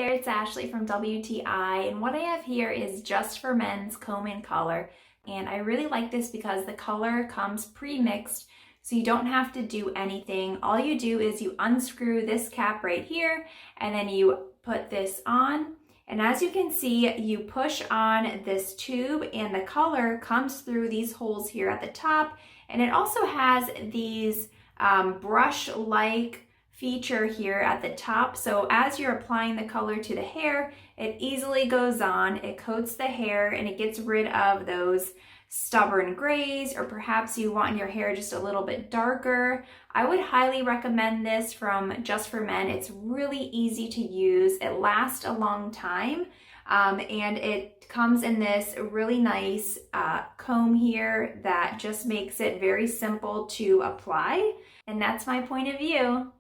there, it's Ashley from WTI, and what I have here is Just for Men's Comb in Color, and I really like this because the color comes pre-mixed, so you don't have to do anything. All you do is you unscrew this cap right here, and then you put this on, and as you can see, you push on this tube, and the color comes through these holes here at the top, and it also has these brush-like feature here at the top. So as you're applying the color to the hair, it easily goes on, it coats the hair, and it gets rid of those stubborn grays, or perhaps you want your hair just a little bit darker. I would highly recommend this from Just for Men. It's really easy to use, it lasts a long time, and it comes in this really nice comb here that just makes it very simple to apply. And that's my point of view.